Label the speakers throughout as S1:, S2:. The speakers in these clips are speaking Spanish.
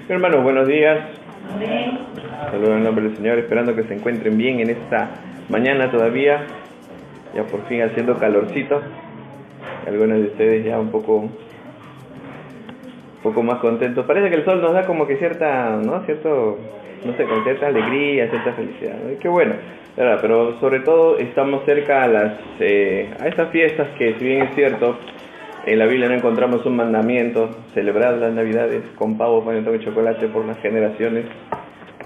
S1: Hermanos, buenos días. Saludos en nombre del Señor, esperando que se encuentren bien en esta mañana todavía, ya por fin haciendo calorcito. Algunos de ustedes ya un poco más contentos. Parece que el sol nos da como que cierta, ¿no? No sé, con cierta alegría, cierta felicidad, ¿no? Y qué bueno, ¿verdad? Pero sobre todo estamos cerca a estas fiestas que, si bien es cierto, en la Biblia no encontramos un mandamiento: celebrar las Navidades con pavo, panetón y chocolate por las generaciones,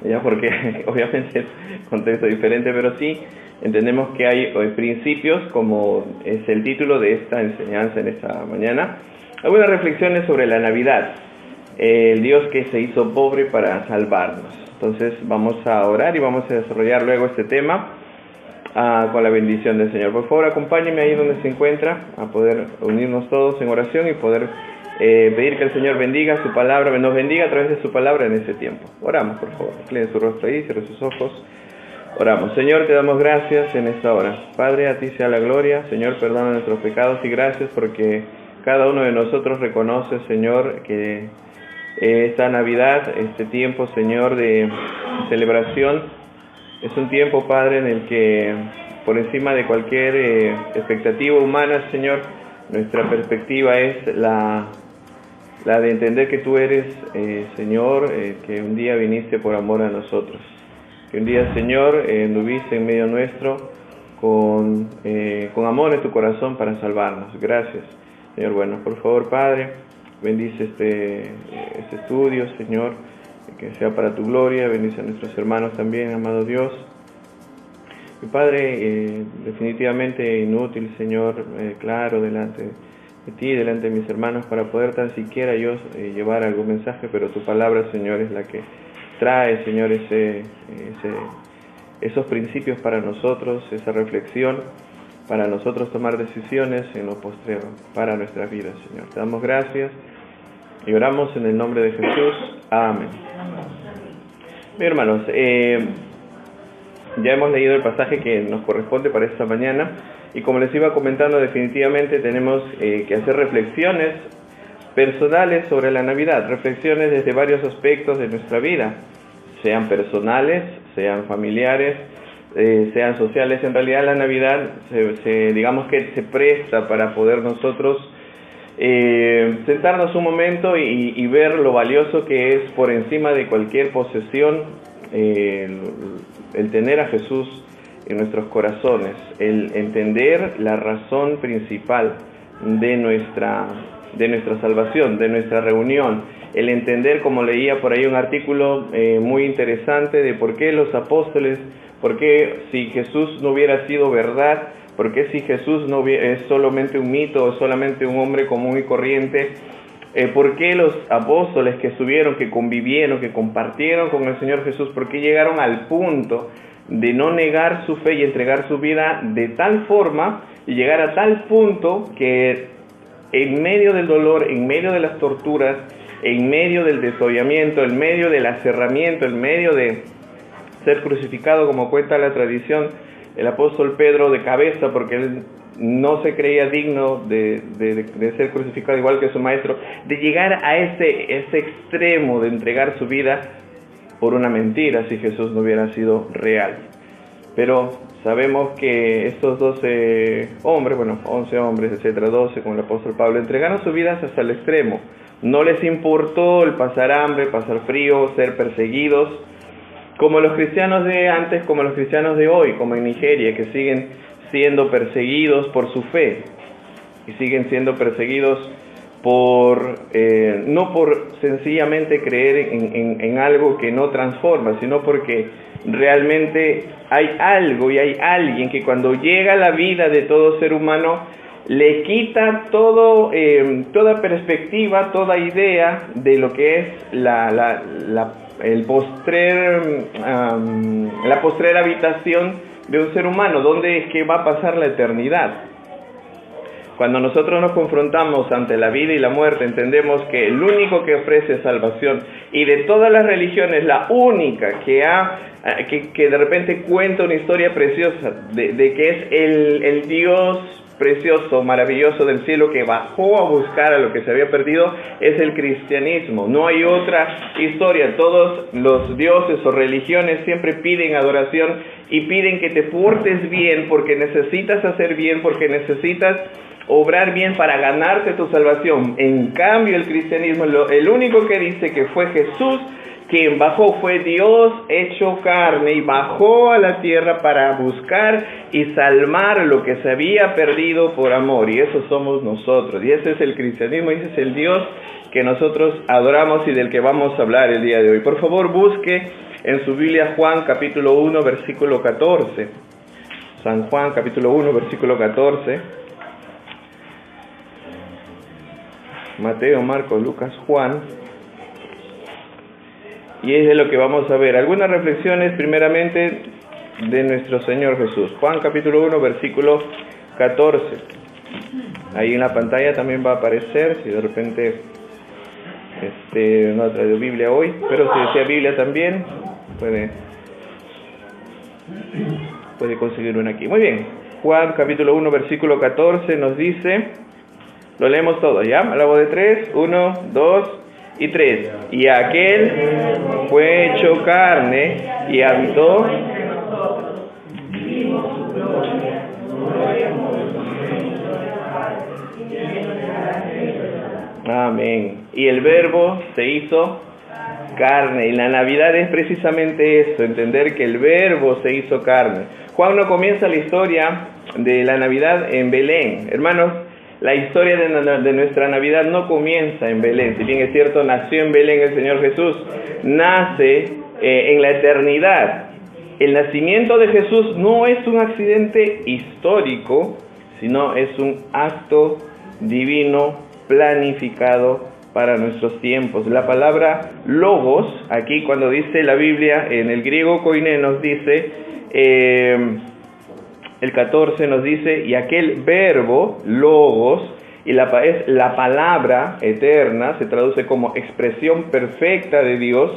S1: ya, porque obviamente es un contexto diferente, pero sí entendemos que hay principios, como es el título de esta enseñanza en esta mañana. Algunas reflexiones sobre la Navidad, el Dios que se hizo pobre para salvarnos. Entonces vamos a orar y vamos a desarrollar luego este tema con la bendición del Señor. Por favor, acompáñenme ahí donde se encuentra, a poder unirnos todos en oración y poder pedir que el Señor bendiga su palabra, nos bendiga a través de su palabra en este tiempo. Oramos, por favor. Incline su rostro ahí, cierre sus ojos. Oramos. Señor, te damos gracias en esta hora. Padre, a ti sea la gloria. Señor, perdona nuestros pecados y gracias porque cada uno de nosotros reconoce, Señor, que esta Navidad, este tiempo, Señor, de celebración, es un tiempo, Padre, en el que por encima de cualquier expectativa humana, Señor, nuestra perspectiva es la de entender que tú eres, Señor, que un día viniste por amor a nosotros. Que un día, Señor, anduviste en medio nuestro con amor en tu corazón para salvarnos. Gracias, Señor. Bueno, por favor, Padre, bendice este estudio, Señor, que sea para tu gloria. Bendice a nuestros hermanos también, amado Dios. Y Padre, definitivamente inútil, Señor, claro, delante de ti, delante de mis hermanos, para poder tan siquiera yo llevar algún mensaje, pero tu palabra, Señor, es la que trae, Señor, esos principios para nosotros, esa reflexión, para nosotros tomar decisiones en lo postrero, para nuestras vidas, Señor. Te damos gracias y oramos en el nombre de Jesús. Amén. Bien, hermanos, ya hemos leído el pasaje que nos corresponde para esta mañana y, como les iba comentando, definitivamente tenemos que hacer reflexiones personales sobre la Navidad, reflexiones desde varios aspectos de nuestra vida, sean personales, sean familiares, sean sociales. En realidad la Navidad digamos que se presta para poder nosotros sentarnos un momento y ver lo valioso que es, por encima de cualquier posesión, el tener a Jesús en nuestros corazones, el entender la razón principal de nuestra salvación, de nuestra reunión, el entender, como leía por ahí un artículo muy interesante, de por qué los apóstoles, por qué, si Jesús no hubiera sido verdad, por qué, si Jesús no es solamente un mito o solamente un hombre común y corriente, por qué los apóstoles que estuvieron, que convivieron, que compartieron con el Señor Jesús, por qué llegaron al punto de no negar su fe y entregar su vida de tal forma y llegar a tal punto que en medio del dolor, en medio de las torturas, en medio del desollamiento, en medio del aserramiento, en medio de ser crucificado, como cuenta la tradición, el apóstol Pedro de cabeza, porque él no se creía digno de ser crucificado igual que su maestro, de llegar a ese extremo de entregar su vida por una mentira, si Jesús no hubiera sido real. Pero sabemos que estos 12 hombres, 11 hombres, etcétera, 12 con el apóstol Pablo, entregaron sus vidas hasta el extremo. No les importó el pasar hambre, pasar frío, ser perseguidos, como los cristianos de antes, como los cristianos de hoy, como en Nigeria, que siguen siendo perseguidos por su fe, y siguen siendo perseguidos no por sencillamente creer en algo que no transforma, sino porque realmente hay algo y hay alguien que, cuando llega a la vida de todo ser humano, le quita toda perspectiva, toda idea de lo que es la postrera habitación de un ser humano, donde es que va a pasar la eternidad. Cuando nosotros nos confrontamos ante la vida y la muerte, entendemos que el único que ofrece salvación, y de todas las religiones la única que de repente cuenta una historia preciosa de que es el Dios precioso, maravilloso del cielo que bajó a buscar a lo que se había perdido es el cristianismo. No hay otra historia. Todos los dioses o religiones siempre piden adoración y piden que te portes bien porque necesitas hacer bien, porque necesitas obrar bien para ganarte tu salvación. En cambio, el cristianismo, el único que dice que fue Jesús quien bajó, fue Dios hecho carne y bajó a la tierra para buscar y salvar lo que se había perdido por amor, y eso somos nosotros, y ese es el cristianismo, y ese es el Dios que nosotros adoramos y del que vamos a hablar el día de hoy. Por favor, busque en su Biblia Juan capítulo 1 versículo 14. San Juan capítulo 1 versículo 14. Mateo, Marcos, Lucas, Juan. Y es de lo que vamos a ver. Algunas reflexiones primeramente de nuestro Señor Jesús. Juan capítulo 1 versículo 14. Ahí en la pantalla también va a aparecer, si de repente no ha traído Biblia hoy, pero si desea Biblia también, puede conseguir una aquí. Muy bien. Juan capítulo 1 versículo 14 nos dice, lo leemos todo, ¿ya? A la voz de 3, 1, 2 y 3. Y aquel fue hecho carne y habitó. Amén. Y el Verbo se hizo carne. Y la Navidad es precisamente esto, entender que el Verbo se hizo carne. Juan no comienza la historia de la Navidad en Belén. Hermanos, la historia de nuestra Navidad no comienza en Belén. Si bien es cierto, nació en Belén el Señor Jesús, nace en la eternidad. El nacimiento de Jesús no es un accidente histórico, sino es un acto divino planificado para nuestros tiempos. La palabra logos, aquí cuando dice la Biblia, en el griego koiné nos dice, el 14 nos dice, y aquel verbo, logos, y es la palabra eterna, se traduce como expresión perfecta de Dios,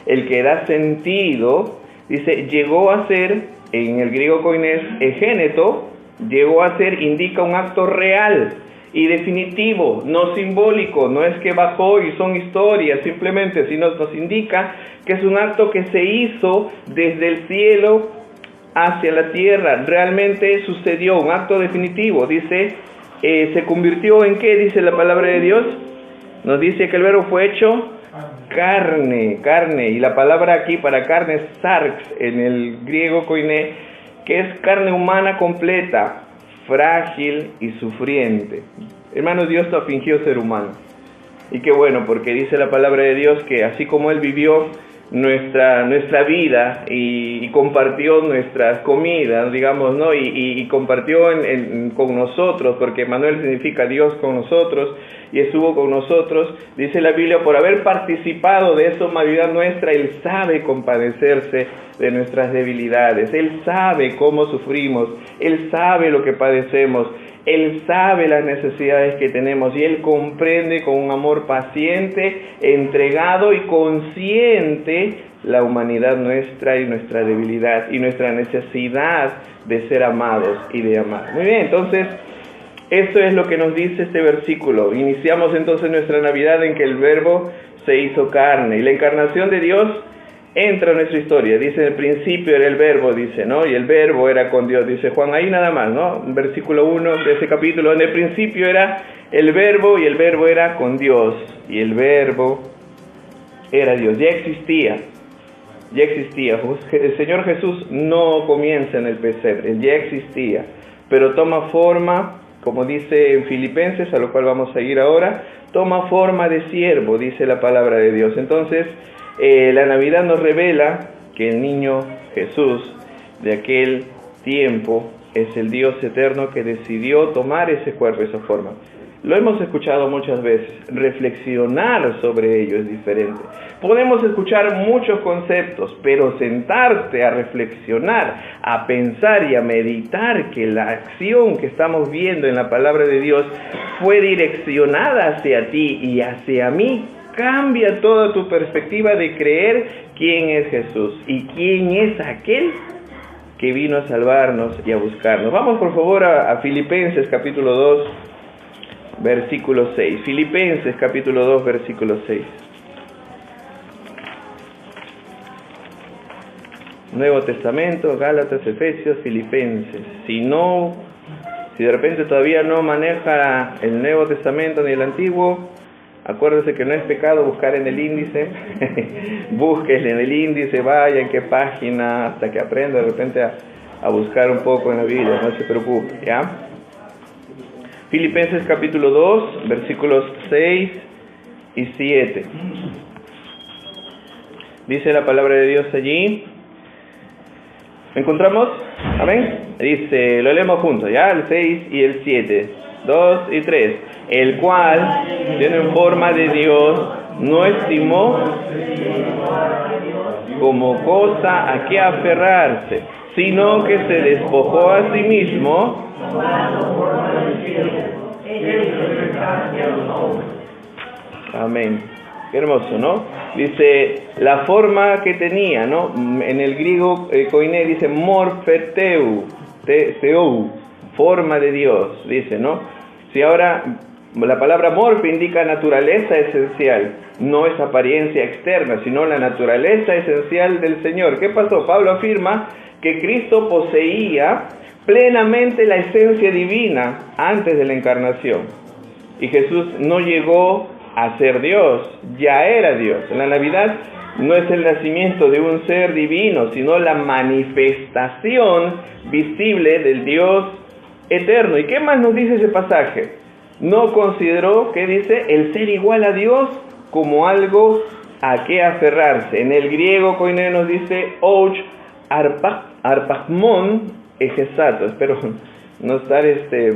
S1: el que da sentido, dice, llegó a ser, en el griego koinés, egéneto, llegó a ser, indica un acto real y definitivo, no simbólico, no es que bajó y son historias simplemente, sino nos indica que es un acto que se hizo desde el cielo hacia la tierra, realmente sucedió, un acto definitivo, dice, se convirtió en ¿qué? Dice la palabra de Dios, nos dice que el verbo fue hecho carne, y la palabra aquí para carne es sarx, en el griego koiné, que es carne humana completa, frágil y sufriente. Hermanos, Dios no fingió ser humano, y qué bueno, porque dice la palabra de Dios que así como Él vivió nuestra vida y compartió nuestras comidas, digamos, ¿no? Y compartió con nosotros, porque Emmanuel significa Dios con nosotros, y estuvo con nosotros, dice la Biblia, por haber participado de esa humanidad nuestra, Él sabe compadecerse de nuestras debilidades, Él sabe cómo sufrimos, Él sabe lo que padecemos, Él sabe las necesidades que tenemos y Él comprende con un amor paciente, entregado y consciente la humanidad nuestra y nuestra debilidad y nuestra necesidad de ser amados y de amar. Muy bien, entonces, esto es lo que nos dice este versículo. Iniciamos entonces nuestra Navidad en que el Verbo se hizo carne y la encarnación de Dios entra en nuestra historia. Dice, en el principio era el Verbo, dice, ¿no? Y el Verbo era con Dios, dice Juan, ahí nada más, ¿no? Versículo 1 de ese capítulo, en el principio era el Verbo y el Verbo era con Dios. Y el Verbo era Dios, ya existía. El Señor Jesús no comienza en el pesebre, Él ya existía, pero toma forma, como dice en Filipenses, a lo cual vamos a ir ahora, toma forma de siervo, dice la palabra de Dios. Entonces, la Navidad nos revela que el niño Jesús de aquel tiempo es el Dios eterno que decidió tomar ese cuerpo, esa forma. Lo hemos escuchado muchas veces, reflexionar sobre ello es diferente. Podemos escuchar muchos conceptos, pero sentarte a reflexionar, a pensar y a meditar que la acción que estamos viendo en la palabra de Dios fue direccionada hacia ti y hacia mí, cambia toda tu perspectiva de creer quién es Jesús y quién es aquel que vino a salvarnos y a buscarnos. Vamos por favor a Filipenses capítulo 2, versículo 6. Filipenses capítulo 2, versículo 6. Nuevo Testamento, Gálatas, Efesios, Filipenses. Si de repente todavía no maneja el Nuevo Testamento ni el Antiguo, acuérdese que no es pecado buscar en el índice. Búsquese en el índice, vaya en qué página, hasta que aprenda de repente a buscar un poco en la Biblia, no se preocupe, ¿ya? Filipenses capítulo 2, versículos 6 y 7. Dice la palabra de Dios allí. ¿Encontramos? Amén. Dice, lo leemos juntos, ¿ya? El 6 y el 7. 2 y 3. El cual, siendo en forma de Dios, no estimó como cosa a que aferrarse, sino que se despojó a sí mismo. Amén. Qué hermoso, ¿no? Dice, la forma que tenía, ¿no? En el griego, koiné dice, morfeteu, theou, forma de Dios, dice, ¿no? Si ahora, la palabra morfe indica naturaleza esencial, no es apariencia externa, sino la naturaleza esencial del Señor. ¿Qué pasó? Pablo afirma que Cristo poseía plenamente la esencia divina antes de la encarnación. Y Jesús no llegó a ser Dios, ya era Dios. En la Navidad no es el nacimiento de un ser divino, sino la manifestación visible del Dios eterno. ¿Y qué más nos dice ese pasaje? No consideró, ¿qué dice? El ser igual a Dios como algo a que aferrarse. En el griego, koiné nos dice, ouch arpagmon egesato. Espero no estar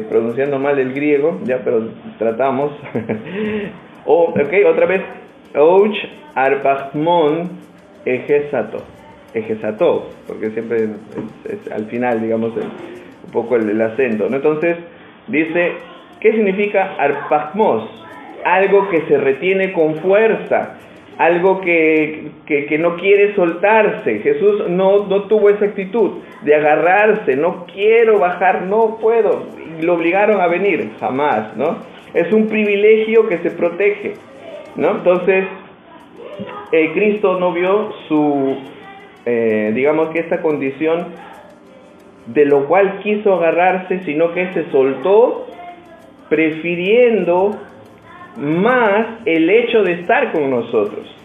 S1: pronunciando mal el griego, ya, pero tratamos. Otra vez, ouch arpagmon egesato, porque siempre es al final, digamos, un poco el acento, ¿no? Entonces, dice, ¿qué significa arpagmos? Algo que se retiene con fuerza, algo que no quiere soltarse. Jesús no tuvo esa actitud de agarrarse, no quiero bajar, no puedo, y lo obligaron a venir, jamás, ¿no? Es un privilegio que se protege, ¿no? Entonces, Cristo no vio digamos que esta condición de lo cual quiso agarrarse, sino que se soltó, prefiriendo más el hecho de estar con nosotros.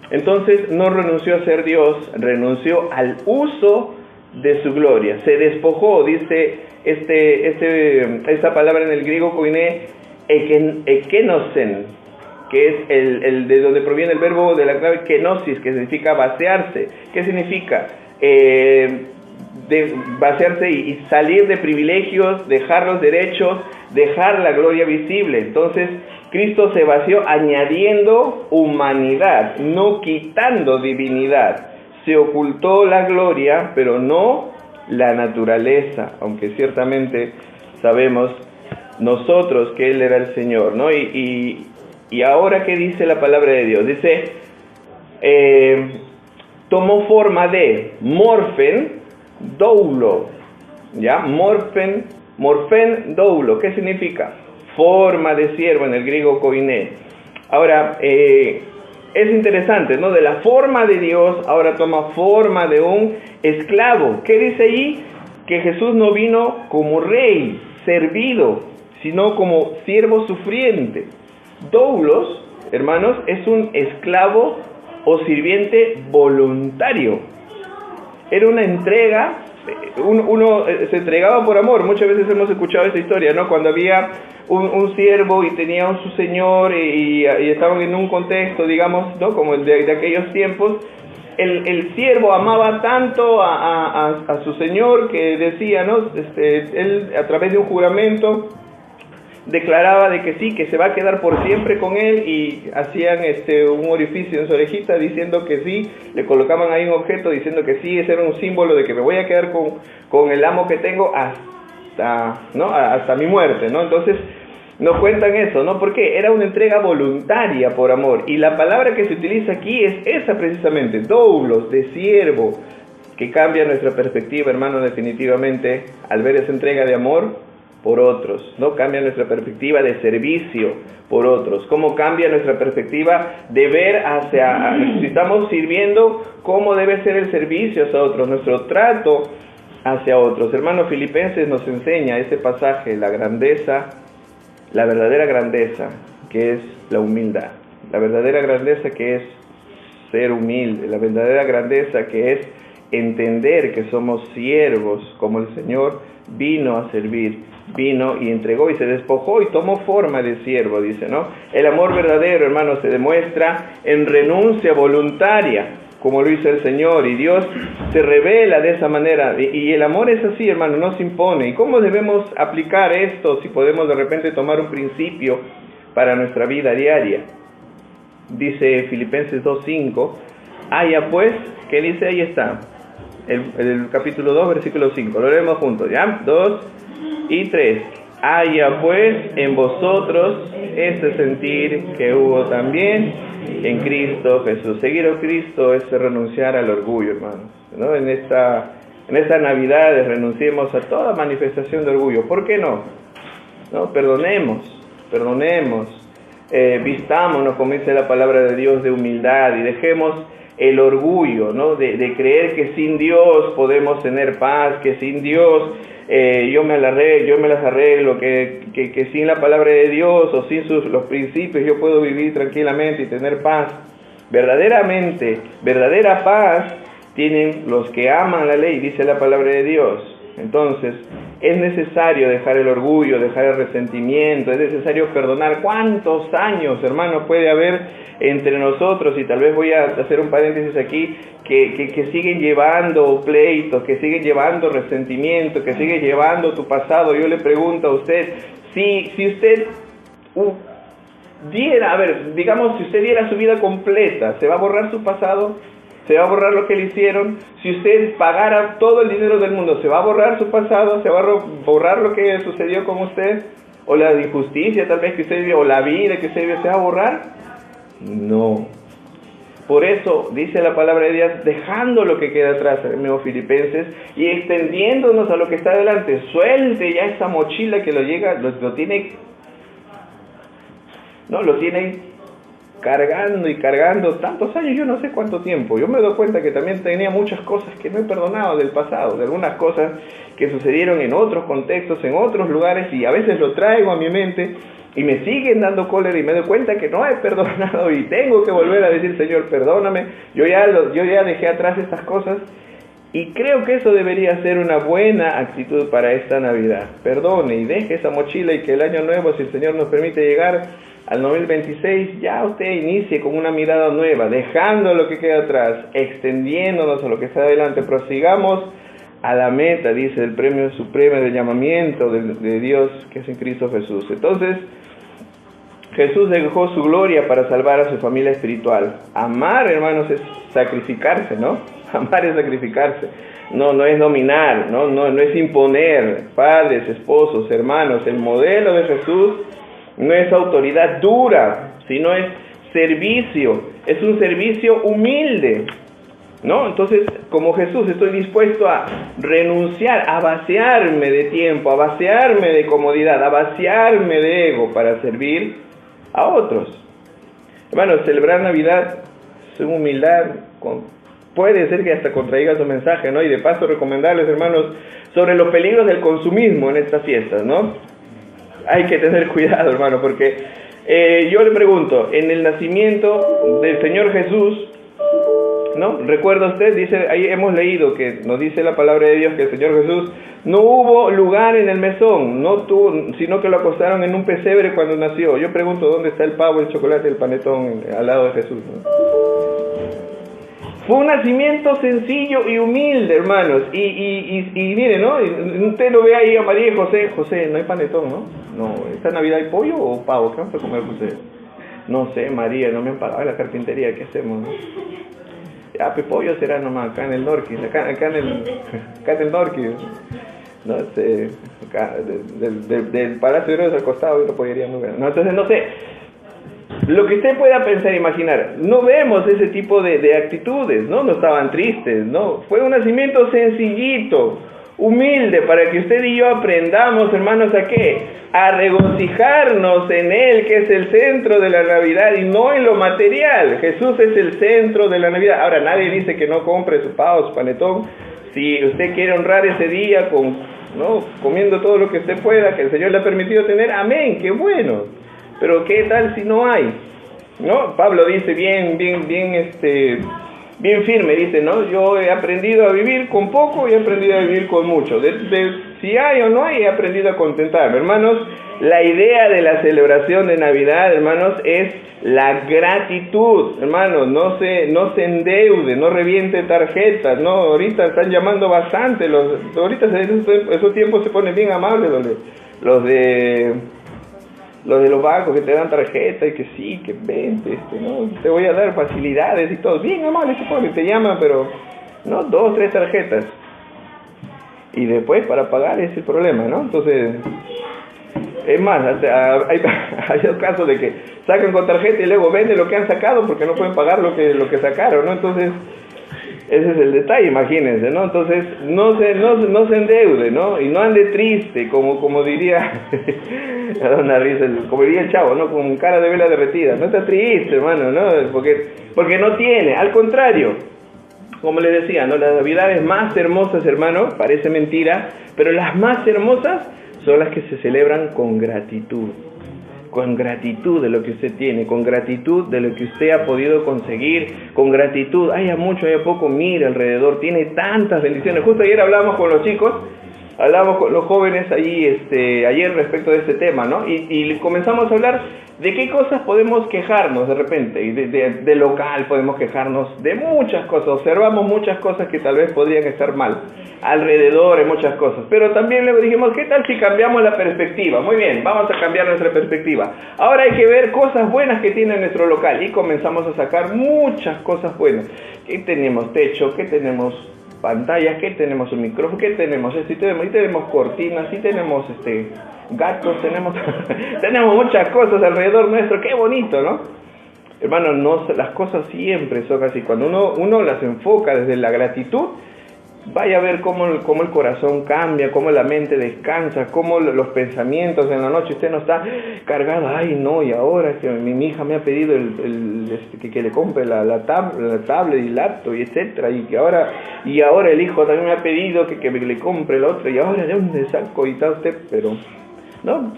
S1: Entonces no renunció a ser Dios, renunció al uso de su gloria, se despojó, dice esta palabra en el griego koiné, ekenosen, que es el de donde proviene el verbo de la clave kenosis, que significa vaciarse. ¿Qué significa? De vaciarse y salir de privilegios, dejar los derechos, dejar la gloria visible. Entonces Cristo se vació añadiendo humanidad, no quitando divinidad. Se ocultó la gloria, pero no la naturaleza, aunque ciertamente sabemos nosotros que Él era el Señor, ¿no? Y ahora, ¿qué dice la palabra de Dios? Dice, tomó forma de morfen doulo, ¿ya? Morfen doulo, ¿qué significa? Forma de siervo en el griego koiné. Ahora, es interesante, ¿no? De la forma de Dios, ahora toma forma de un esclavo. ¿Qué dice ahí? Que Jesús no vino como rey, servido, sino como siervo sufriente. Doulos, hermanos, es un esclavo o sirviente voluntario. Era una entrega, uno se entregaba por amor. Muchas veces hemos escuchado esta historia, ¿no? Cuando había un siervo y tenía a su señor y estaban en un contexto, digamos, ¿no? Como el de aquellos tiempos, el siervo amaba tanto a su señor que decía, ¿no? Él a través de un juramento declaraba de que sí, que se va a quedar por siempre con él, y hacían un orificio en su orejita diciendo que sí, le colocaban ahí un objeto diciendo que sí, ese era un símbolo de que me voy a quedar con el amo que tengo hasta mi muerte, ¿no? Entonces nos cuentan eso, ¿no? Porque era una entrega voluntaria por amor, y la palabra que se utiliza aquí es esa precisamente, doulos, de siervo, que cambia nuestra perspectiva, hermano, definitivamente, al ver esa entrega de amor por otros, ¿no? Cambia nuestra perspectiva de servicio por otros. ¿Cómo cambia nuestra perspectiva de ver hacia, si estamos sirviendo, cómo debe ser el servicio hacia otros, nuestro trato hacia otros? Hermano, Filipenses nos enseña ese pasaje, la grandeza, la verdadera grandeza, que es la humildad. La verdadera grandeza que es ser humilde, la verdadera grandeza que es entender que somos siervos, como el Señor vino a servir, vino y entregó y se despojó y tomó forma de siervo, dice, ¿no? El amor verdadero, hermano, se demuestra en renuncia voluntaria, como lo hizo el Señor, y Dios se revela de esa manera, y el amor es así, hermano, no se impone. ¿Y cómo debemos aplicar esto si podemos de repente tomar un principio para nuestra vida diaria? Dice Filipenses 2:5, haya pues, ¿qué dice? Ahí está, el capítulo 2, versículo 5, lo leemos juntos, ¿ya? 2 y 3, haya pues en vosotros ese sentir que hubo también en Cristo Jesús. Seguir a Cristo es renunciar al orgullo, hermanos, ¿no? En esta Navidad renunciemos a toda manifestación de orgullo. ¿Por qué no? ¿No? Perdonemos, vistámonos, como dice la palabra de Dios, de humildad, y dejemos el orgullo, ¿no? De creer que sin Dios podemos tener paz, que sin Dios yo me las arreglo, que sin la palabra de Dios o sin los principios yo puedo vivir tranquilamente y tener paz. Verdadera paz tienen los que aman la ley, dice la palabra de Dios. Entonces, es necesario dejar el orgullo, dejar el resentimiento, es necesario perdonar. ¿Cuántos años, hermanos, puede haber entre nosotros? Y tal vez voy a hacer un paréntesis aquí, que siguen llevando pleitos, que siguen llevando resentimiento, que siguen llevando tu pasado. Yo le pregunto a usted, si usted digamos, si usted diera su vida completa, ¿se va a borrar su pasado? ¿Se va a borrar lo que le hicieron? Si usted pagara todo el dinero del mundo, ¿se va a borrar su pasado? ¿Se va a borrar lo que sucedió con usted? ¿O la injusticia tal vez que usted vivió? ¿O la vida que usted vivió? ¿Se va a borrar? No. Por eso dice la palabra de Dios, dejando lo que queda atrás, hermanos Filipenses, y extendiéndonos a lo que está adelante. Suelte ya esa mochila que lo tiene cargando tantos años, yo no sé cuánto tiempo. Yo me doy cuenta que también tenía muchas cosas que no he perdonado del pasado, de algunas cosas que sucedieron en otros contextos, en otros lugares, y a veces lo traigo a mi mente y me siguen dando cólera y me doy cuenta que no he perdonado y tengo que volver a decir, Señor, perdóname, yo ya dejé atrás estas cosas. Y creo que eso debería ser una buena actitud para esta Navidad. Perdone y deje esa mochila, y que el año nuevo, si el Señor nos permite llegar al 2026, ya usted inicie con una mirada nueva, dejando lo que queda atrás, extendiéndonos a lo que está adelante. Prosigamos a la meta, dice el premio supremo del llamamiento de Dios, que es en Cristo Jesús. Entonces, Jesús dejó su gloria para salvar a su familia espiritual. Amar, hermanos, es sacrificarse, ¿no? Amar es sacrificarse. No es dominar, no es imponer. Padres, esposos, hermanos, el modelo de Jesús no es autoridad dura, sino es servicio. Es un servicio humilde, ¿no? Entonces, como Jesús, estoy dispuesto a renunciar, a vaciarme de tiempo, a vaciarme de comodidad, a vaciarme de ego para servir a otros. Hermanos, celebrar Navidad sin humildad puede ser que hasta contraiga su mensaje, ¿no? Y de paso recomendarles, hermanos, sobre los peligros del consumismo en estas fiestas, ¿no? Hay que tener cuidado, hermano, porque yo le pregunto, en el nacimiento del Señor Jesús, ¿no? ¿Recuerda usted? Dice, ahí hemos leído que nos dice la palabra de Dios que el Señor Jesús no hubo lugar en el mesón, sino que lo acostaron en un pesebre cuando nació. Yo pregunto, ¿dónde está el pavo, el chocolate, el panetón al lado de Jesús, ¿no? Fue un nacimiento sencillo y humilde, hermanos. Y mire, ¿no? Usted lo ve ahí a María y José, no hay panetón, ¿no? No, ¿esta Navidad hay pollo o pavo? ¿Qué vamos a comer, José? No sé, María, no me han pagado la carpintería, ¿qué hacemos, no? Ya, pues pollo será nomás, acá en el Norquis, acá en el Norquis, no sé, acá, del Palacio de Héroes al costado, y una pollería muy buena. No, entonces, no sé, lo que usted pueda pensar, imaginar. No vemos ese tipo de actitudes, ¿no? No estaban tristes, ¿no? Fue un nacimiento sencillito, humilde, para que usted y yo aprendamos, hermanos, ¿a qué? A regocijarnos en Él, que es el centro de la Navidad, y no en lo material. Jesús es el centro de la Navidad. Ahora, nadie dice que no compre su pavo, su panetón. Si usted quiere honrar ese día ¿no? comiendo todo lo que usted pueda, que el Señor le ha permitido tener, amén, qué bueno. Pero ¿qué tal si no hay? ¿No? Pablo dice bien firme, dice, ¿no? Yo he aprendido a vivir con poco y he aprendido a vivir con mucho. Si hay o no hay, he aprendido a contentarme. Hermanos, la idea de la celebración de Navidad, hermanos, es la gratitud. Hermanos, no se endeude, no reviente tarjetas, ¿no? Ahorita están llamando bastante, ahorita esos tiempos se ponen bien amables, los de los bancos que te dan tarjeta y que sí, que vente, ¿no? Te voy a dar facilidades y todo. Bien amables se ponen, te llaman, pero no 2, 3 tarjetas. Y después para pagar es el problema, ¿no? Entonces, es más, hay casos de que sacan con tarjeta y luego venden lo que han sacado porque no pueden pagar lo que sacaron, ¿no? Entonces, ese es el detalle, imagínense, ¿no? Entonces, no se endeude, ¿no? Y no ande triste, como diría, me da una risa, como diría el chavo, ¿no? Con cara de vela derretida. No está triste, hermano, ¿no? Porque no tiene, al contrario. Como les decía, ¿no? Las navidades más hermosas, hermano, parece mentira, pero las más hermosas son las que se celebran con gratitud de lo que usted tiene, con gratitud de lo que usted ha podido conseguir, con gratitud, haya mucho, haya poco, mire alrededor, tiene tantas bendiciones. Justo ayer hablamos con los chicos, hablamos con los jóvenes ayer respecto de este tema, ¿no? Y comenzamos a hablar de qué cosas podemos quejarnos de repente, y de local podemos quejarnos de muchas cosas, observamos muchas cosas que tal vez podrían estar mal, alrededor hay muchas cosas, pero también le dijimos, ¿qué tal si cambiamos la perspectiva? Muy bien, vamos a cambiar nuestra perspectiva. Ahora hay que ver cosas buenas que tiene nuestro local, y comenzamos a sacar muchas cosas buenas. ¿Qué tenemos? Techo, ¿qué tenemos? Pantallas, que tenemos un micrófono, que tenemos esto, y tenemos cortinas, y tenemos gatos, tenemos muchas cosas alrededor nuestro, qué bonito, ¿no? Hermano, las cosas siempre son así, cuando uno las enfoca desde la gratitud, vaya a ver cómo el corazón cambia, cómo la mente descansa, cómo los pensamientos en la noche, usted no está cargado, ay no, y ahora que mi hija me ha pedido que le compre la tablet y laptop y etcétera, y ahora el hijo también me ha pedido que le compre el otro, y ahora de dónde saco y tal usted, pero no.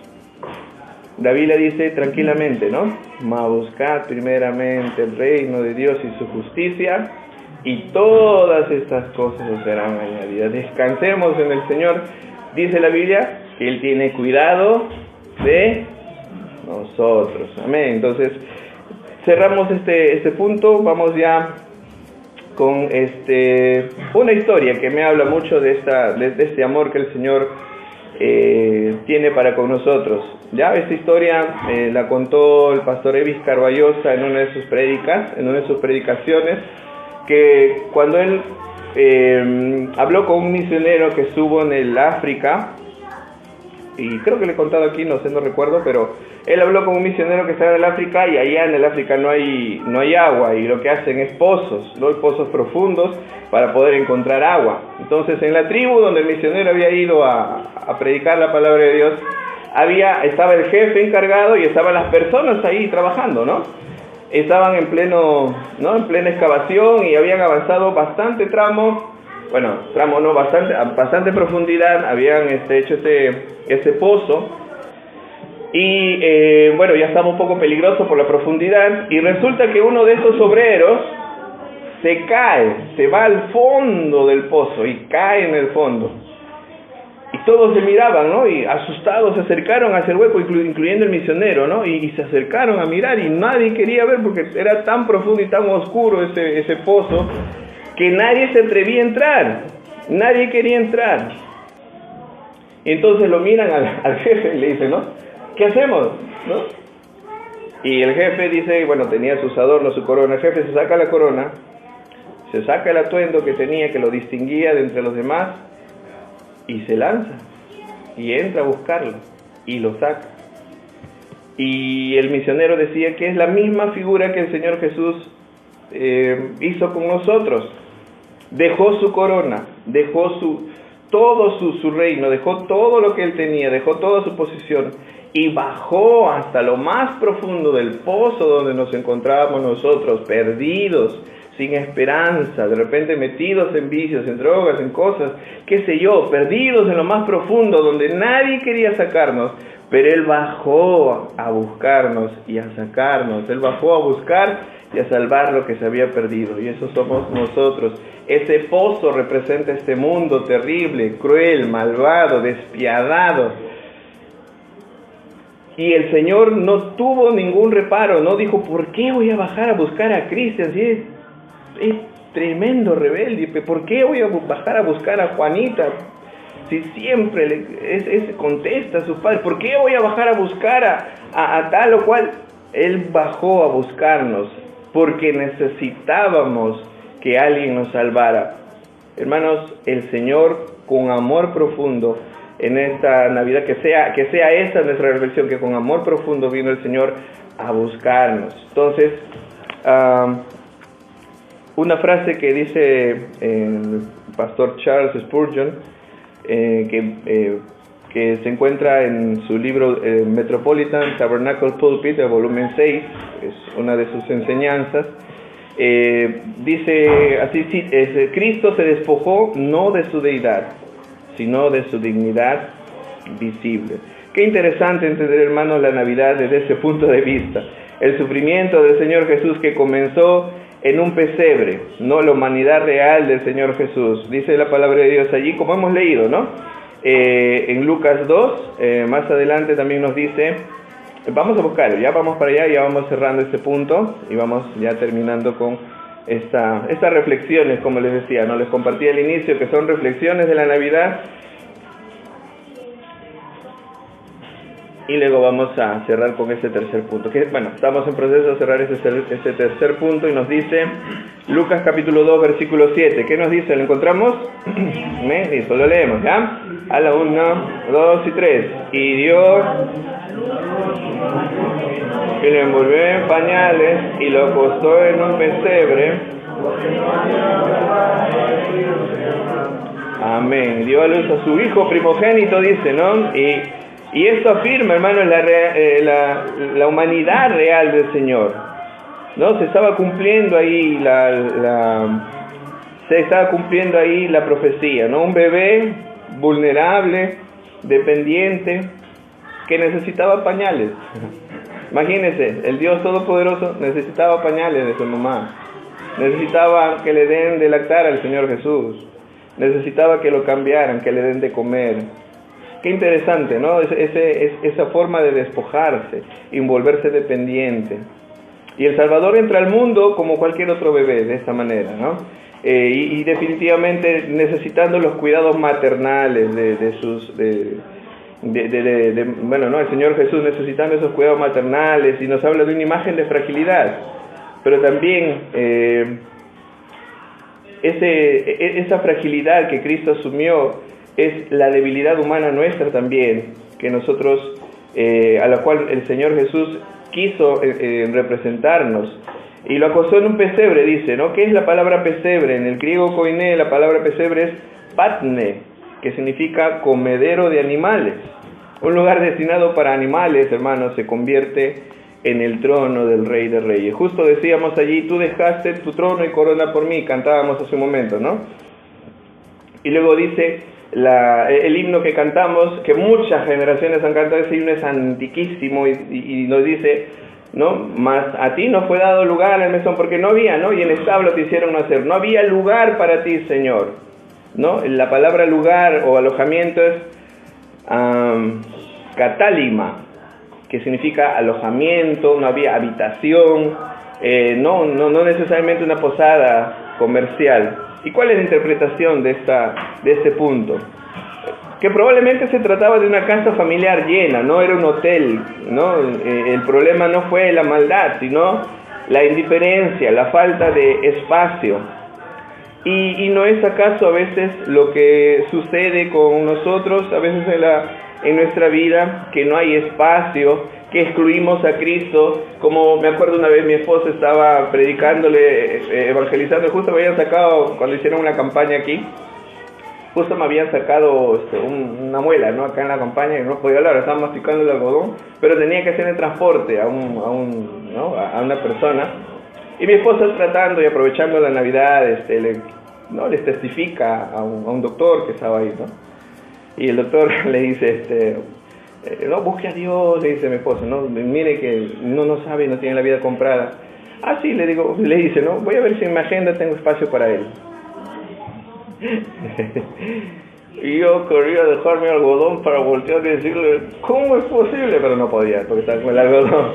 S1: La Biblia dice tranquilamente, ¿no? Mas buscad primeramente el reino de Dios y su justicia, y todas estas cosas os serán añadidas. Descansemos en el Señor. Dice la Biblia que Él tiene cuidado de nosotros. Amén. Entonces, cerramos este punto. Vamos ya con una historia que me habla mucho de este amor que el Señor tiene para con nosotros. Ya esta historia la contó el pastor Evis Carballosa en una de sus predicaciones, que cuando él habló con un misionero que estuvo en el África, y creo que le he contado aquí, no recuerdo, pero él habló con un misionero que estaba en el África, y allá en el África no hay agua, y lo que hacen es pozos, ¿no? Pozos profundos para poder encontrar agua. Entonces, en la tribu donde el misionero había ido a predicar la palabra de Dios, estaba el jefe encargado y estaban las personas ahí trabajando, ¿no? Estaban en plena excavación y habían avanzado bastante bastante profundidad, habían hecho ese pozo, y ya estaba un poco peligroso por la profundidad, y resulta que uno de esos obreros se va al fondo del pozo y cae en el fondo. Y todos se miraban, ¿no? Y asustados se acercaron hacia el hueco, incluyendo el misionero, ¿no? Y se acercaron a mirar, y nadie quería ver porque era tan profundo y tan oscuro ese pozo que nadie se atrevía a entrar. Nadie quería entrar. Y entonces lo miran al jefe y le dicen, ¿no? ¿Qué hacemos? ¿No? Y el jefe dice, tenía sus adornos, su corona. El jefe se saca la corona, se saca el atuendo que tenía, que lo distinguía de entre los demás, y se lanza, y entra a buscarlo, y lo saca. Y el misionero decía que es la misma figura que el Señor Jesús hizo con nosotros. Dejó su corona, dejó todo su reino, dejó todo lo que él tenía, dejó toda su posición y bajó hasta lo más profundo del pozo donde nos encontrábamos nosotros, perdidos, sin esperanza, de repente metidos en vicios, en drogas, en cosas, qué sé yo, perdidos en lo más profundo donde nadie quería sacarnos, pero Él bajó a buscarnos y a sacarnos, Él bajó a buscar y a salvar lo que se había perdido, y eso somos nosotros. Ese pozo representa este mundo terrible, cruel, malvado, despiadado. Y el Señor no tuvo ningún reparo, no dijo, ¿por qué voy a bajar a buscar a Cristian? Si es tremendo rebelde, ¿por qué voy a bajar a buscar a Juanita? Si siempre contesta a sus padres, ¿por qué voy a bajar a buscar a tal o cual? Él bajó a buscarnos porque necesitábamos que alguien nos salvara. Hermanos, el Señor con amor profundo en esta Navidad, que sea esta nuestra reflexión, que con amor profundo vino el Señor a buscarnos. Entonces, una frase que dice el pastor Charles Spurgeon, que se encuentra en su libro Metropolitan Tabernacle Pulpit, el volumen 6, es una de sus enseñanzas. Dice así: Cristo se despojó no de su deidad, sino de su dignidad visible. Qué interesante entender, hermanos, la Navidad desde ese punto de vista. El sufrimiento del Señor Jesús, que comenzó en un pesebre, no la humanidad real del Señor Jesús. Dice la palabra de Dios allí, como hemos leído, ¿no? En Lucas 2, más adelante también nos dice, vamos a buscarlo, ya vamos para allá, ya vamos cerrando este punto y vamos ya terminando con estas reflexiones, como les decía, ¿no? Les compartí al inicio que son reflexiones de la Navidad. Y luego vamos a cerrar con este tercer punto. Bueno, estamos en proceso de cerrar este tercer punto y nos dice Lucas capítulo 2, versículo 7. ¿Qué nos dice? ¿Lo encontramos? Listo, lo leemos, ¿ya? A la 1, 2 y 3. Y Dios que lo envolvió en pañales y lo acostó en un pesebre. Amén. Dio a luz a su hijo primogénito, dice, ¿no? Y esto afirma, hermanos, la humanidad real del Señor, ¿no? Se estaba cumpliendo ahí la profecía, ¿no? Un bebé vulnerable, dependiente, que necesitaba pañales. Imagínense, el Dios Todopoderoso necesitaba pañales de su mamá, necesitaba que le den de lactar al Señor Jesús, necesitaba que lo cambiaran, que le den de comer. Qué interesante, ¿no? Esa forma de despojarse, volverse dependiente. Y el Salvador entra al mundo como cualquier otro bebé, de esta manera, ¿no? Y definitivamente necesitando los cuidados maternales bueno, ¿no? El Señor Jesús necesitando esos cuidados maternales, y nos habla de una imagen de fragilidad, pero también esa fragilidad que Cristo asumió es la debilidad humana nuestra también, que nosotros, a la cual el Señor Jesús quiso representarnos, y lo acostó en un pesebre, dice, ¿no? ¿Qué es la palabra pesebre? En el griego koiné, la palabra pesebre es patne, que significa comedero de animales. Un lugar destinado para animales, hermanos, se convierte en el trono del Rey de Reyes. Justo decíamos allí, tú dejaste tu trono y corona por mí, cantábamos hace un momento, ¿no? Y luego dice el himno que cantamos, que muchas generaciones han cantado, ese himno es antiquísimo, y nos dice, ¿no? Mas a ti no fue dado lugar en el mesón, porque no había, ¿no? Y en el establo te hicieron nacer, no había lugar para ti, Señor, ¿no? La palabra lugar o alojamiento es katálima, que significa alojamiento, no había habitación, no necesariamente una posada comercial. ¿Y cuál es la interpretación de este punto? Que probablemente se trataba de una casa familiar llena, no era un hotel, ¿no? El problema no fue la maldad, sino la indiferencia, la falta de espacio. ¿Y no es acaso a veces lo que sucede con nosotros, a veces en nuestra vida, que no hay espacio, que excluimos a Cristo. Como me acuerdo una vez mi esposa estaba predicándole, evangelizando, justo me habían sacado, cuando hicieron una campaña aquí, justo me habían sacado una muela, ¿no? Acá en la campaña, y no podía hablar, estaba masticando el algodón, pero tenía que hacer el transporte a una persona. Y mi esposa tratando y aprovechando la Navidad, les testifica a un doctor que estaba ahí, ¿no? Y el doctor le dice, no, busque a Dios, le dice mi esposa, no, mire que no sabe, no tiene la vida comprada. Ah, sí, le dice, no, voy a ver si en mi agenda tengo espacio para él. Y yo corrí a dejar mi algodón para voltear y decirle, ¿cómo es posible? Pero no podía, porque estaba con el algodón.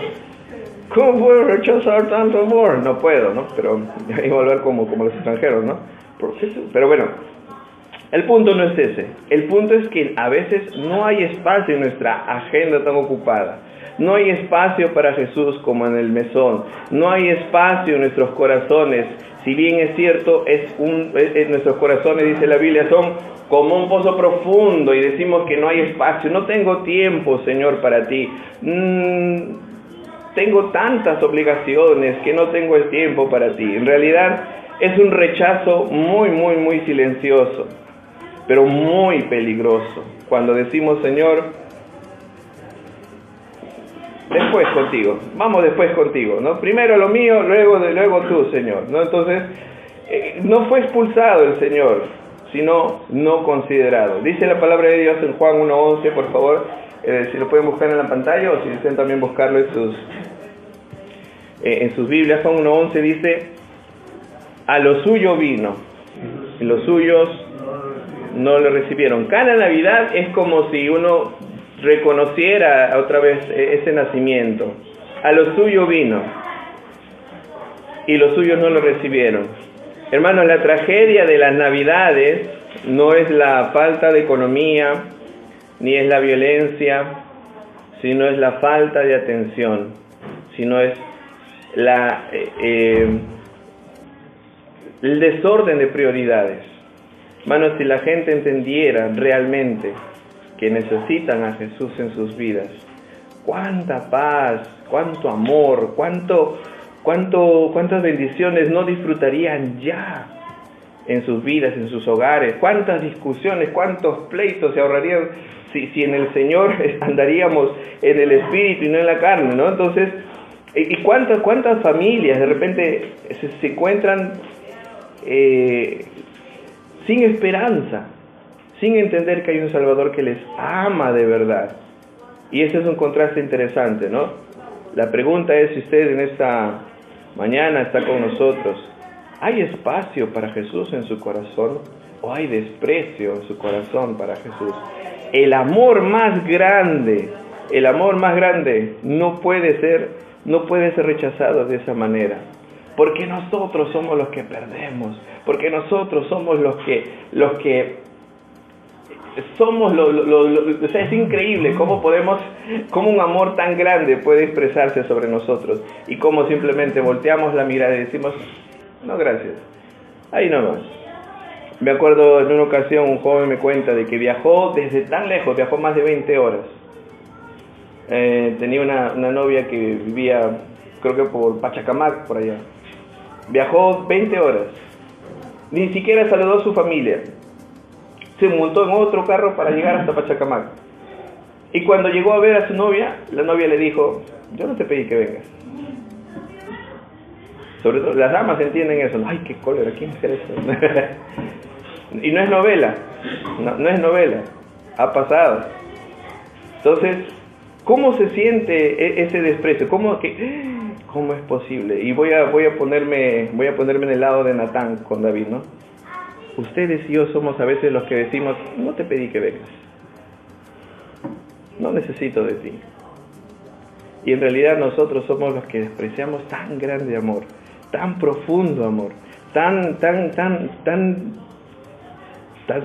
S1: ¿Cómo puedo rechazar tanto amor? No puedo, ¿no? Pero iba a hablar como los extranjeros, ¿no? Pero bueno, el punto no es ese. El punto es que a veces no hay espacio en nuestra agenda tan ocupada. No hay espacio para Jesús como en el mesón. No hay espacio en nuestros corazones. Si bien es cierto, nuestros corazones, dice la Biblia, son como un pozo profundo y decimos que no hay espacio. No tengo tiempo, Señor, para ti. Tengo tantas obligaciones que no tengo el tiempo para ti. En realidad es un rechazo muy, muy, muy silencioso, pero muy peligroso. Cuando decimos, Señor, después contigo, vamos después contigo, ¿no? Primero lo mío, luego tú, Señor, ¿no? Entonces, no fue expulsado el Señor, sino no considerado. Dice la palabra de Dios en Juan 1:11, por favor, si lo pueden buscar en la pantalla o si desean también buscarlo en sus Biblias. Juan 1:11 dice, a lo suyo vino, y los suyos no le recibieron. Cada Navidad es como si uno reconociera otra vez ese nacimiento. A lo suyo vino, y los suyos no lo recibieron. Hermanos, la tragedia de las Navidades no es la falta de economía, ni es la violencia, sino es la falta de atención, sino es el desorden de prioridades. Hermanos, si la gente entendiera realmente que necesitan a Jesús en sus vidas, cuánta paz, cuánto amor, cuántas bendiciones no disfrutarían ya en sus vidas, en sus hogares, cuántas discusiones, cuántos pleitos se ahorrarían si en el Señor andaríamos en el Espíritu y no en la carne, ¿no? Entonces, y cuántas familias de repente se encuentran sin esperanza, sin entender que hay un Salvador que les ama de verdad. Y ese es un contraste interesante, ¿no? La pregunta es si usted en esta mañana está con nosotros, ¿hay espacio para Jesús en su corazón o hay desprecio en su corazón para Jesús? El amor más grande no puede ser rechazado de esa manera, porque nosotros somos los que perdemos, porque nosotros somos los que somos o sea, es increíble cómo un amor tan grande puede expresarse sobre nosotros y cómo simplemente volteamos la mirada y decimos, no gracias, ahí nomás. Me acuerdo en una ocasión un joven me cuenta de que viajó desde tan lejos, viajó más de 20 horas. Tenía una novia que vivía, creo que por Pachacamac, por allá. Viajó 20 horas, ni siquiera saludó a su familia. Se montó en otro carro para llegar hasta Pachacamac. Y cuando llegó a ver a su novia, la novia le dijo, yo no te pedí que vengas. Sobre todo, las damas entienden eso. Ay, qué cólera, ¿quién hace eso? Y no es novela, no es novela, ha pasado. Entonces, ¿cómo se siente ese desprecio? ¿Cómo es posible? Y voy a ponerme en el lado de Natán con David, ¿no? Ustedes y yo somos a veces los que decimos, no te pedí que vengas, no necesito de ti. Y en realidad nosotros somos los que despreciamos tan grande amor, tan profundo amor, tan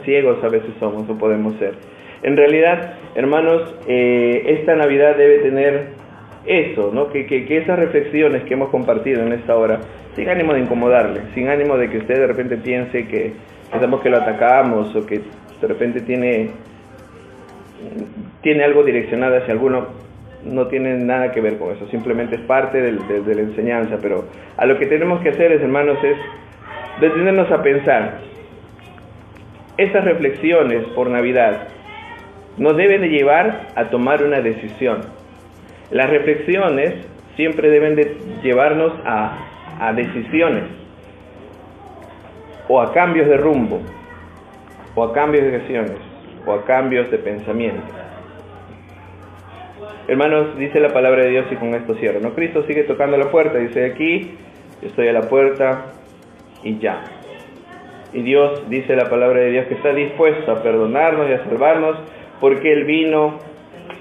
S1: ciegos a veces somos o podemos ser. En realidad, hermanos, esta Navidad debe tener eso, ¿no? Que esas reflexiones que hemos compartido en esta hora, sin ánimo de incomodarle, sin ánimo de que usted de repente piense que pensamos que lo atacamos o que de repente tiene algo direccionado hacia alguno. no tienen nada que ver con eso, simplemente es parte de la enseñanza. Pero a lo que tenemos que hacer, hermanos, es detenernos a pensar. Estas reflexiones por Navidad nos deben de llevar a tomar una decisión. Las reflexiones siempre deben de llevarnos a decisiones, o a cambios de rumbo, o a cambios de acciones, o a cambios de pensamiento. Hermanos, dice la palabra de Dios, y con esto cierro, ¿no? Cristo sigue tocando la puerta, dice aquí, estoy a la puerta y ya. Y Dios, dice la palabra de Dios, que está dispuesto a perdonarnos y a salvarnos, porque Él vino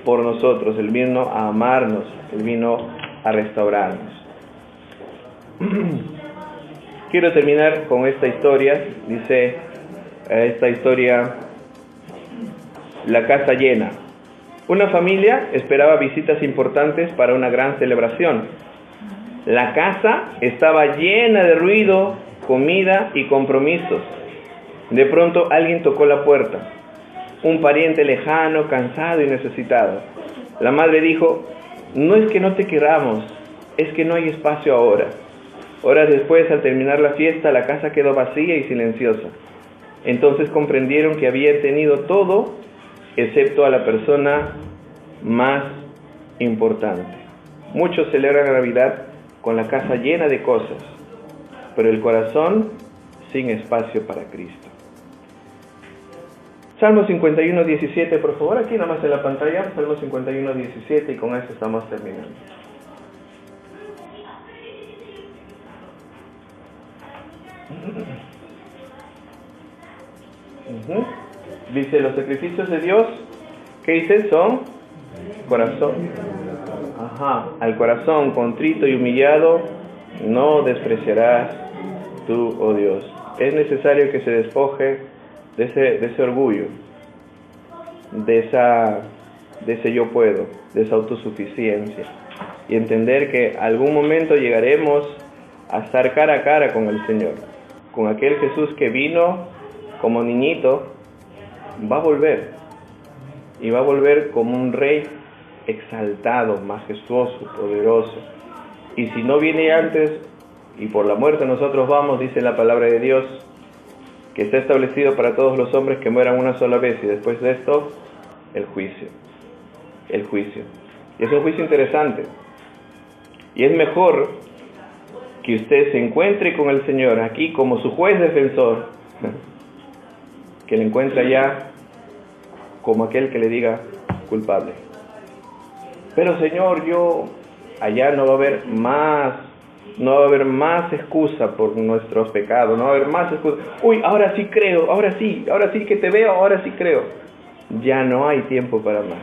S1: por nosotros, Él vino a amarnos, Él vino a restaurarnos. Quiero terminar con esta historia. Dice esta historia, la casa llena. Una familia esperaba visitas importantes para una gran celebración. La casa estaba llena de ruido, comida y compromisos. De pronto alguien tocó la puerta. Un pariente lejano, cansado y necesitado. La madre dijo: no es que no te queramos, es que no hay espacio ahora. Horas después, al terminar la fiesta, la casa quedó vacía y silenciosa. Entonces comprendieron que habían tenido todo, excepto a la persona más importante. Muchos celebran la Navidad con la casa llena de cosas, pero el corazón sin espacio para Cristo. Salmo 51, 17, por favor, aquí nada más en la pantalla, Salmo 51, 17, y con eso estamos terminando. Dice: los sacrificios de Dios, ¿qué dice? Son corazón. Al corazón contrito y humillado no despreciarás tú, oh Dios. Es necesario que se despoje de ese orgullo, de ese yo puedo, de esa autosuficiencia, y entender que algún momento llegaremos a estar cara a cara con el Señor, con aquel Jesús que vino como niñito. Va a volver, y va a volver como un rey exaltado, majestuoso, poderoso. Y si no viene antes, y por la muerte nosotros vamos, dice la palabra de Dios, que está establecido para todos los hombres que mueran una sola vez, y después de esto, el juicio. El juicio. Y es un juicio interesante. Y es mejor que usted se encuentre con el Señor aquí como su juez defensor, que le encuentre allá como aquel que le diga culpable. Pero Señor, allá no va a haber más excusa por nuestros pecados, no va a haber más excusa. Uy, ahora sí creo, ahora sí que te veo, ahora sí creo. Ya no hay tiempo para más.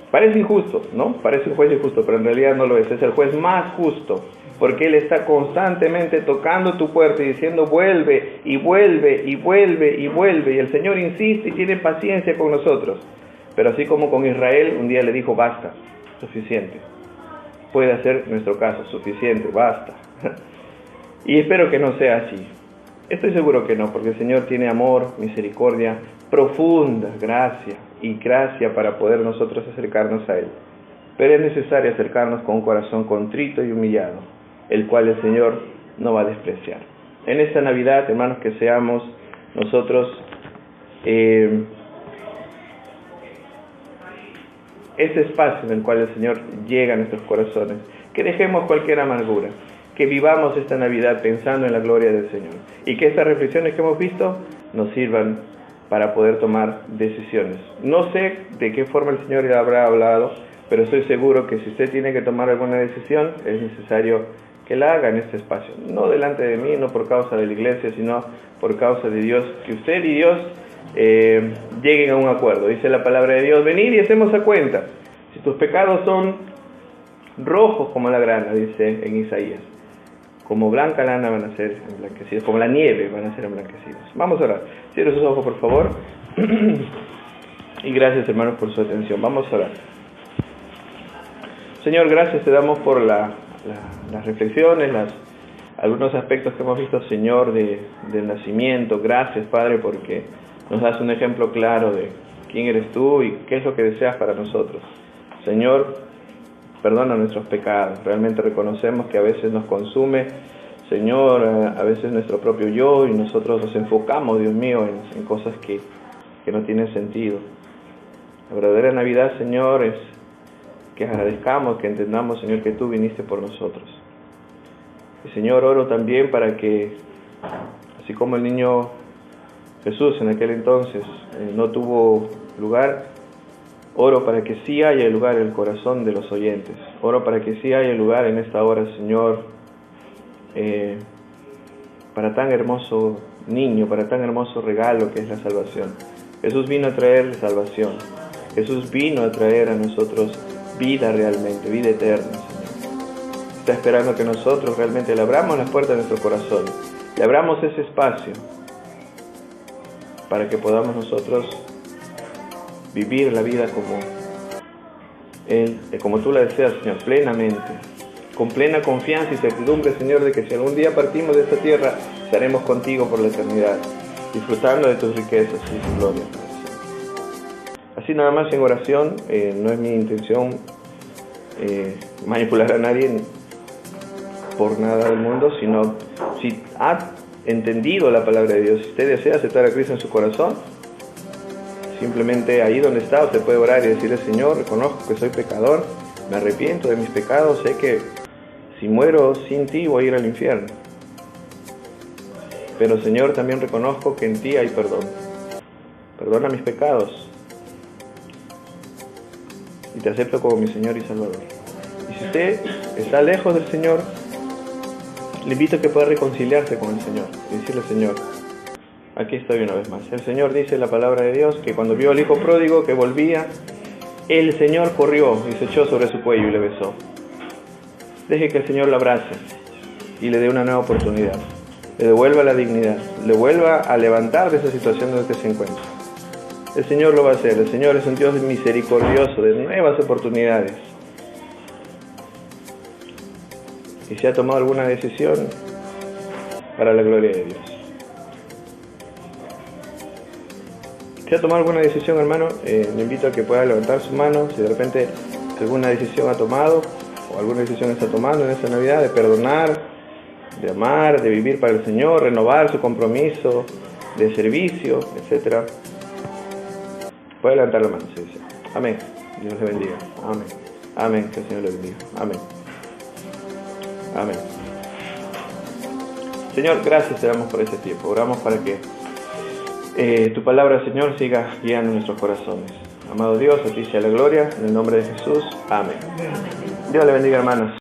S1: Parece injusto, ¿no? Parece un juez injusto, pero en realidad no lo es. Es el juez más justo, porque Él está constantemente tocando tu puerta y diciendo: vuelve, y vuelve, y vuelve, y vuelve. Y el Señor insiste y tiene paciencia con nosotros. Pero así como con Israel, un día le dijo: basta, suficiente. Puede ser nuestro caso, suficiente, basta. Y espero que no sea así. Estoy seguro que no, porque el Señor tiene amor, misericordia profunda, gracia para poder nosotros acercarnos a Él. Pero es necesario acercarnos con un corazón contrito y humillado, el cual el Señor no va a despreciar. En esta Navidad, hermanos, que seamos nosotros ese espacio en el cual el Señor llega a nuestros corazones, que dejemos cualquier amargura, que vivamos esta Navidad pensando en la gloria del Señor, y que estas reflexiones que hemos visto nos sirvan para poder tomar decisiones. No sé de qué forma el Señor le habrá hablado, pero estoy seguro que si usted tiene que tomar alguna decisión, es necesario que la haga en este espacio, no delante de mí, no por causa de la iglesia, sino por causa de Dios, que usted y Dios lleguen a un acuerdo. Dice la palabra de Dios: venid y hacemos a cuenta. Si tus pecados son rojos como la grana, dice en Isaías, como blanca lana van a ser emblanquecidos, como la nieve van a ser emblanquecidos. Vamos a orar. Cierre sus ojos, por favor. Y gracias, hermanos, por su atención. Vamos a orar. Señor, gracias te damos por las reflexiones, algunos aspectos que hemos visto, Señor, del nacimiento. Gracias, Padre, porque nos das un ejemplo claro de quién eres tú y qué es lo que deseas para nosotros. Señor, perdona nuestros pecados. Realmente reconocemos que a veces nos consume, Señor, a veces nuestro propio yo, y nosotros nos enfocamos, Dios mío, en cosas que no tienen sentido. La verdadera Navidad, Señor, es que agradezcamos, que entendamos, Señor, que tú viniste por nosotros. Y Señor, oro también para que, así como el niño Jesús en aquel entonces no tuvo lugar, oro para que sí haya lugar en el corazón de los oyentes. Oro para que sí haya lugar en esta hora, Señor, para tan hermoso niño, para tan hermoso regalo que es la salvación. Jesús vino a traer salvación. Jesús vino a traer a nosotros vida realmente, vida eterna, Señor. Está esperando que nosotros realmente le abramos las puertas de nuestro corazón, le abramos ese espacio para que podamos nosotros vivir la vida como tú la deseas, Señor, plenamente, con plena confianza y certidumbre, Señor, de que si algún día partimos de esta tierra, estaremos contigo por la eternidad, disfrutando de tus riquezas y tu gloria. Así nada más en oración, no es mi intención manipular a nadie por nada del mundo, sino si ha entendido la palabra de Dios, si usted desea aceptar a Cristo en su corazón, simplemente ahí donde está usted puede orar y decirle: Señor, reconozco que soy pecador, me arrepiento de mis pecados, sé que si muero sin ti voy a ir al infierno, pero Señor, también reconozco que en ti hay perdón. Perdona mis pecados y te acepto como mi Señor y Salvador. Y si usted está lejos del Señor, le invito a que pueda reconciliarse con el Señor y decirle: Señor, aquí estoy una vez más. El Señor dice en la palabra de Dios que cuando vio al hijo pródigo que volvía, el Señor corrió y se echó sobre su cuello y le besó. Deje que el Señor lo abrace y le dé una nueva oportunidad, le devuelva la dignidad, le vuelva a levantar de esa situación donde se encuentra. El Señor lo va a hacer. El Señor es un Dios misericordioso, de nuevas oportunidades. Y si ha tomado alguna decisión, para la gloria de Dios. Si ha tomado alguna decisión, hermano, le invito a que pueda levantar su mano. Si de repente alguna decisión ha tomado, o alguna decisión está tomando en esta Navidad, de perdonar, de amar, de vivir para el Señor, renovar su compromiso de servicio, etc. Puede levantar la mano, sí, sí. Amén. Dios le bendiga. Amén. Amén. Que el Señor le bendiga. Amén. Amén. Señor, gracias te damos por este tiempo. Oramos para que tu palabra, Señor, siga guiando nuestros corazones. Amado Dios, a ti sea la gloria. En el nombre de Jesús. Amén. Dios le bendiga, hermanos.